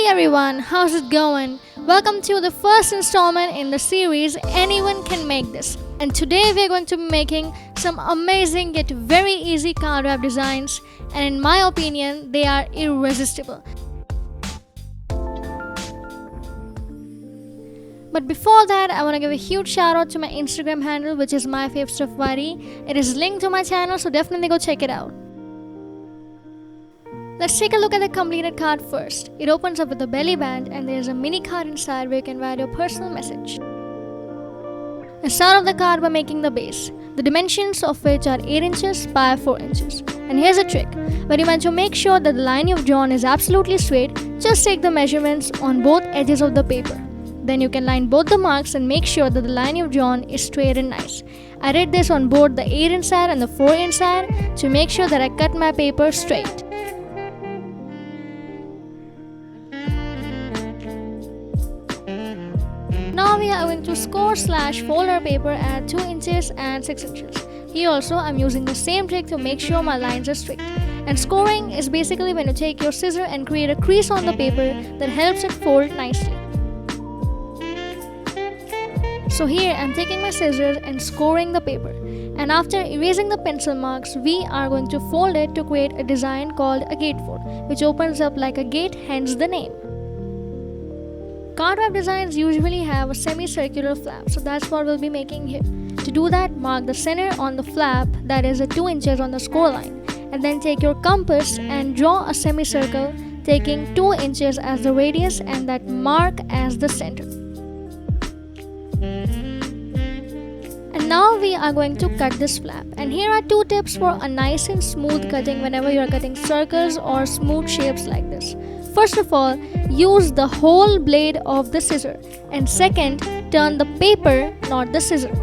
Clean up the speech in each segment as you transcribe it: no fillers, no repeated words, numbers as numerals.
Hey everyone, how's it going? Welcome to the first installment in the series Anyone Can Make This. And today we are going to be making some amazing yet very easy card wrap designs, and in my opinion, they are irresistible. But before that, I want to give a huge shout out to my Instagram handle, which is myfavstuffyt. It is linked to my channel, so definitely go check it out. Let's take a look at the completed card first. It opens up with a belly band and there is a mini card inside where you can write your personal message. Let's start off the card by making the base, the dimensions of which are 8 inches by 4 inches. And here's a trick. When you want to make sure that the line you've drawn is absolutely straight, just take the measurements on both edges of the paper. Then you can line both the marks and make sure that the line you've drawn is straight and nice. I did this on both the 8 inside and the 4 inside to make sure that I cut my paper straight. Now we are going to score/fold our paper at 2 inches and 6 inches. Here also I'm using the same trick to make sure my lines are straight. And scoring is basically when you take your scissor and create a crease on the paper that helps it fold nicely. So here I'm taking my scissors and scoring the paper. And after erasing the pencil marks, we are going to fold it to create a design called a gatefold, which opens up like a gate, hence the name. Card wrap designs usually have a semicircular flap, so that's what we'll be making here. To do that, mark the center on the flap, that is at 2 inches on the score line, and then take your compass and draw a semicircle, taking 2 inches as the radius and that mark as the center. And now we are going to cut this flap, and here are 2 tips for a nice and smooth cutting whenever you are cutting circles or smooth shapes like this. First of all, use the whole blade of the scissor, and second, turn the paper, not the scissor.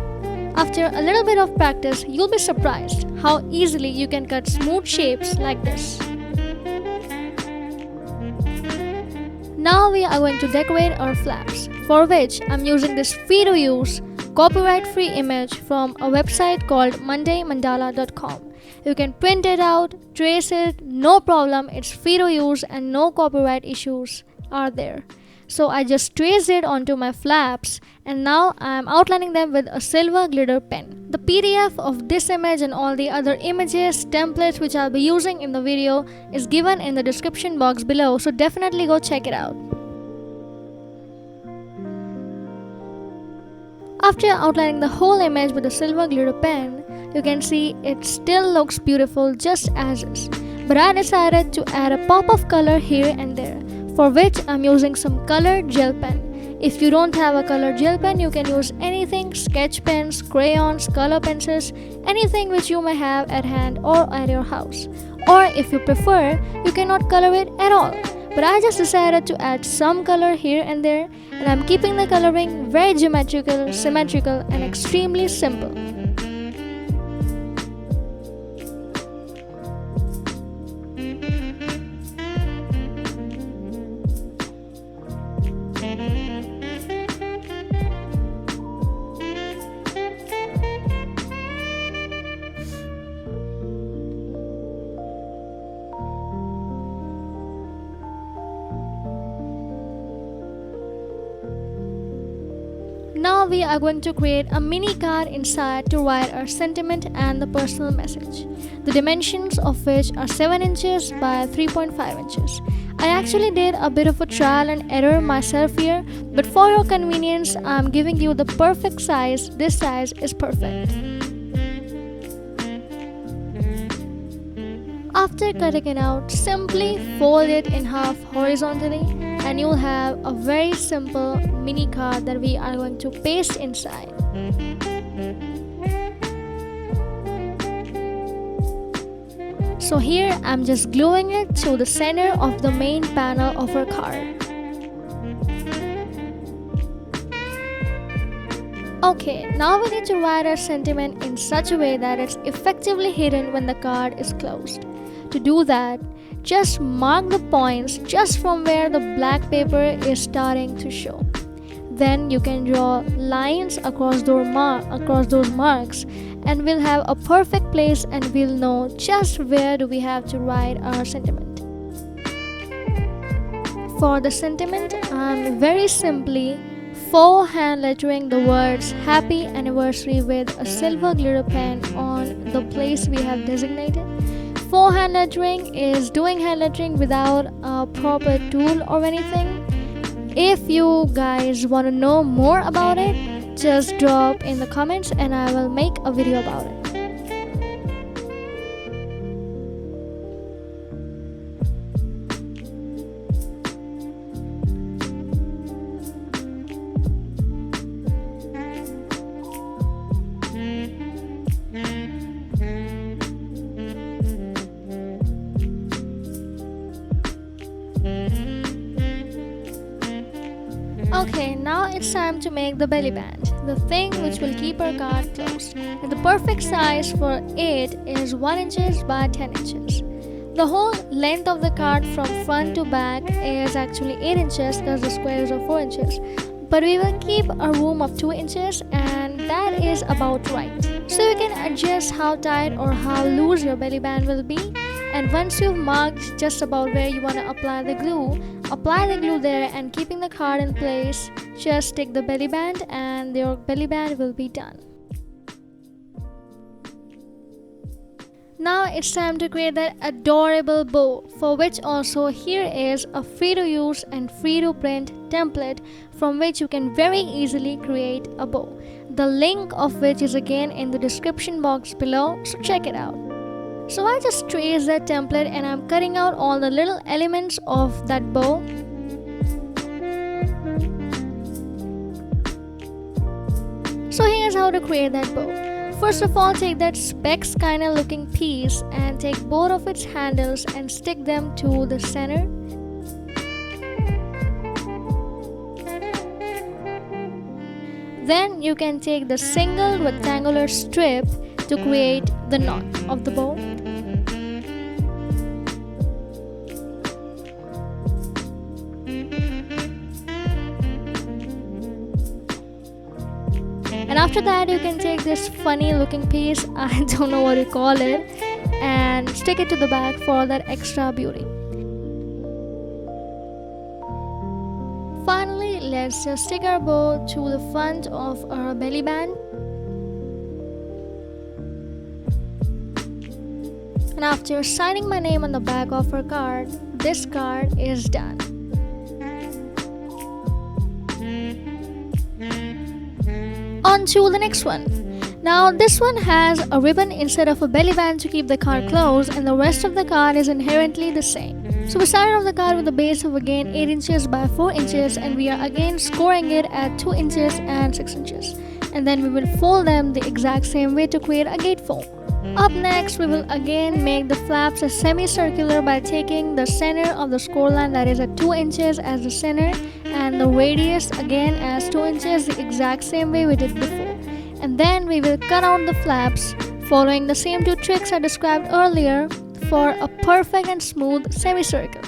After a little bit of practice, you'll be surprised how easily you can cut smooth shapes like this. Now we are going to decorate our flaps, for which I'm using this free to use copyright-free image from a website called mondaymandala.com. You can print it out, trace it, no problem, it's free to use and no copyright issues are there. So I just traced it onto my flaps and now I am outlining them with a silver glitter pen. The PDF of this image and all the other images, templates which I'll be using in the video is given in the description box below, so definitely go check it out. After outlining the whole image with a silver glitter pen, you can see it still looks beautiful just as is. But I decided to add a pop of color here and there, for which I'm using some colored gel pen. If you don't have a colored gel pen, you can use anything, sketch pens, crayons, color pencils, anything which you may have at hand or at your house. Or if you prefer, you cannot color it at all. But I just decided to add some color here and there, and I'm keeping the coloring very geometrical, symmetrical, and extremely simple. Now we are going to create a mini card inside to write our sentiment and the personal message, the dimensions of which are 7 inches by 3.5 inches. I actually did a bit of a trial and error myself here, but for your convenience, I'm giving you the perfect size. This size is perfect. After cutting it out, simply fold it in half horizontally and you'll have a very simple mini card that we are going to paste inside. So here I'm just gluing it to the center of the main panel of our card. Okay, now we need to write our sentiment in such a way that it's effectively hidden when the card is closed. To do that, just mark the points just from where the black paper is starting to show. Then you can draw lines across those marks and we'll have a perfect place and we'll know just where do we have to write our sentiment. For the sentiment, I'm very simply forehand lettering the words happy anniversary with a silver glitter pen on the place we have designated. Forehand lettering is doing hand lettering without a proper tool or anything. If you guys want to know more about it, just drop in the comments and I will make a video about it. Okay, now it's time to make the belly band, the thing which will keep our card closed. And the perfect size for it is 1 inches by 10 inches. The whole length of the card from front to back is actually 8 inches because the squares are 4 inches. But we will keep a room of 2 inches and that is about right. So you can adjust how tight or how loose your belly band will be. And once you've marked just about where you want to apply the glue there and keeping the card in place, just stick the belly band and your belly band will be done. Now it's time to create that adorable bow, for which also here is a free to use and free to print template from which you can very easily create a bow. The link of which is again in the description box below, so check it out. So I just traced that template and I'm cutting out all the little elements of that bow. So here's how to create that bow. First of all, take that specs kinda looking piece and take both of its handles and stick them to the center. Then you can take the single rectangular strip to create the knot of the bow. And after that you can take this funny looking piece, I don't know what you call it, and stick it to the back for that extra beauty. Finally, let's just stick our bow to the front of our belly band. And after signing my name on the back of her card, this card is done. On to the next one. Now this one has a ribbon instead of a belly band to keep the card closed, and the rest of the card is inherently the same. So we started off the card with a base of again 8 inches by 4 inches, and we are again scoring it at 2 inches and 6 inches. And then we will fold them the exact same way to create a gatefold. Up next, we will again make the flaps as semicircular by taking the center of the score line, that is at 2 inches as the center, and the radius again as 2 inches, the exact same way we did before. And then we will cut out the flaps following the same 2 tricks I described earlier for a perfect and smooth semicircle.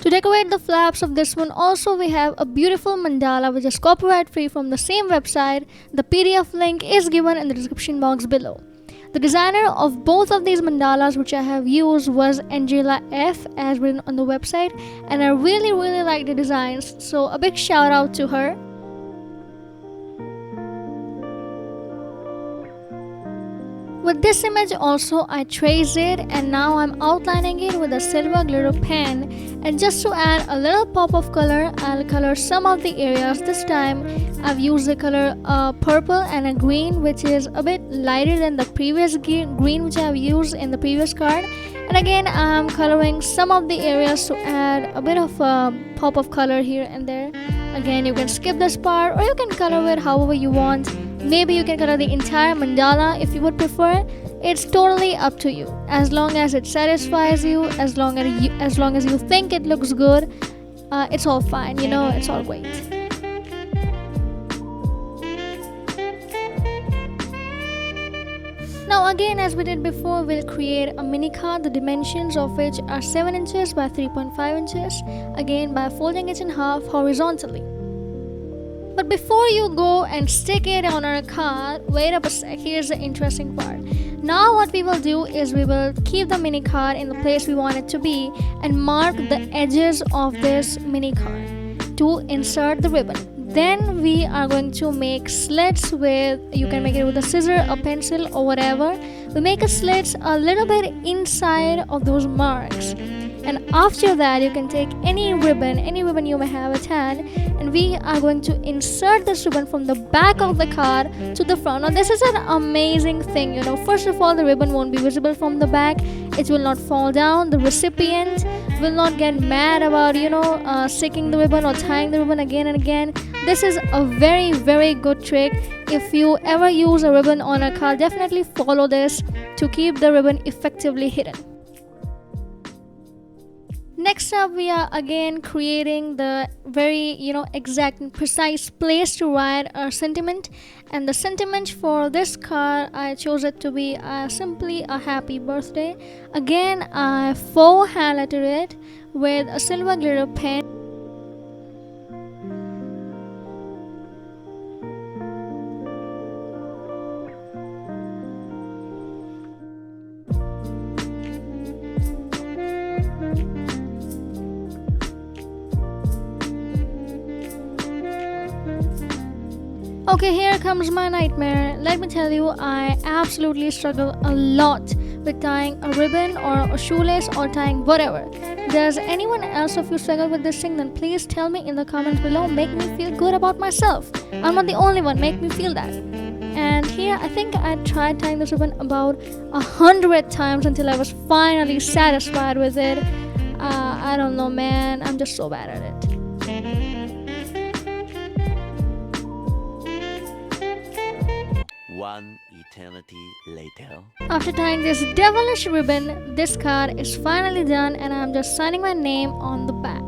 To decorate the flaps of this one also we have a beautiful mandala which is copyright free from the same website. The PDF link is given in the description box below. The designer of both of these mandalas which I have used was Angela F, as written on the website, and I really like the designs, so a big shout out to her. With this image also I traced it, and now I'm outlining it with a silver glitter pen, and just to add a little pop of color, I'll color some of the areas. This time I've used the color purple and a green which is a bit lighter than the previous green which I've used in the previous card. And again I'm coloring some of the areas to add a bit of a pop of color here and there. Again, you can skip this part or you can color it however you want. Maybe you can color the entire mandala if you would prefer. It's totally up to you. As long as it satisfies you, as long as you think it looks good, it's all fine, you know, it's all great. Now again, as we did before, we'll create a mini card, the dimensions of which are 7 inches by 3.5 inches, again by folding it in half horizontally. But before you go and stick it on our card, wait up a sec, here's the interesting part. Now what we will do is we will keep the mini card in the place we want it to be and mark the edges of this mini card to insert the ribbon. Then we are going to make slits with, you can make it with a scissor, a pencil or whatever. We make a slits a little bit inside of those marks. And after that you can take any ribbon you may have at hand, and we are going to insert this ribbon from the back of the card to the front. Now this is an amazing thing, you know. First of all, the ribbon won't be visible from the back, it will not fall down, the recipient will not get mad about, sticking the ribbon or tying the ribbon again and again. This is a very, very good trick. If you ever use a ribbon on a card, definitely follow this to keep the ribbon effectively hidden. Next up, we are again creating the very, exact and precise place to write our sentiment. And the sentiment for this card, I chose it to be simply a happy birthday. Again, I faux highlighted it with a silver glitter pen. Okay, here comes my nightmare. Let me tell you, I absolutely struggle a lot with tying a ribbon or a shoelace or tying whatever. Does anyone else of you struggle with this thing? Then please tell me in the comments below. Make me feel good about myself. I'm not the only one. Make me feel that. And here, I think I tried tying this ribbon about 100 times until I was finally satisfied with it. I don't know, man. I'm just so bad at it. One eternity later. After tying this devilish ribbon, this card is finally done and I'm just signing my name on the back.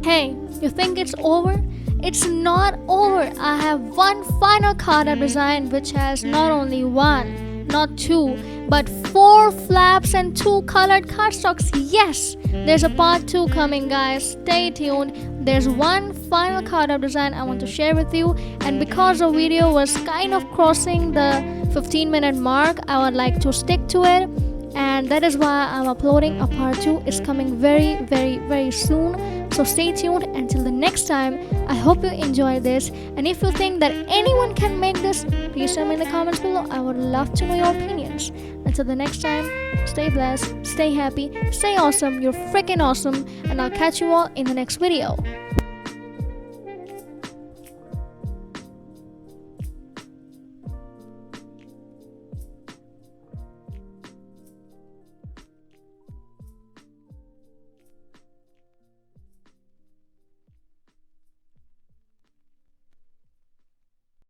Hey, you think it's over? It's not over. I have one final card I've designed which has not only one, not two, but 4 flaps and 2 colored cardstocks. Yes, there's a part 2 coming, guys. Stay tuned. There's one final card I've designed I want to share with you, and because the video was kind of crossing the 15-minute mark, I would like to stick to it, and that is why I'm uploading a part 2. It's coming very, very, very soon. So stay tuned until the next time. I hope you enjoyed this, and if you think that anyone can make this, please tell me in the comments below. I would love to know your opinions. Until the next time, stay blessed, stay happy, stay awesome. You're freaking awesome, and I'll catch you all in the next video.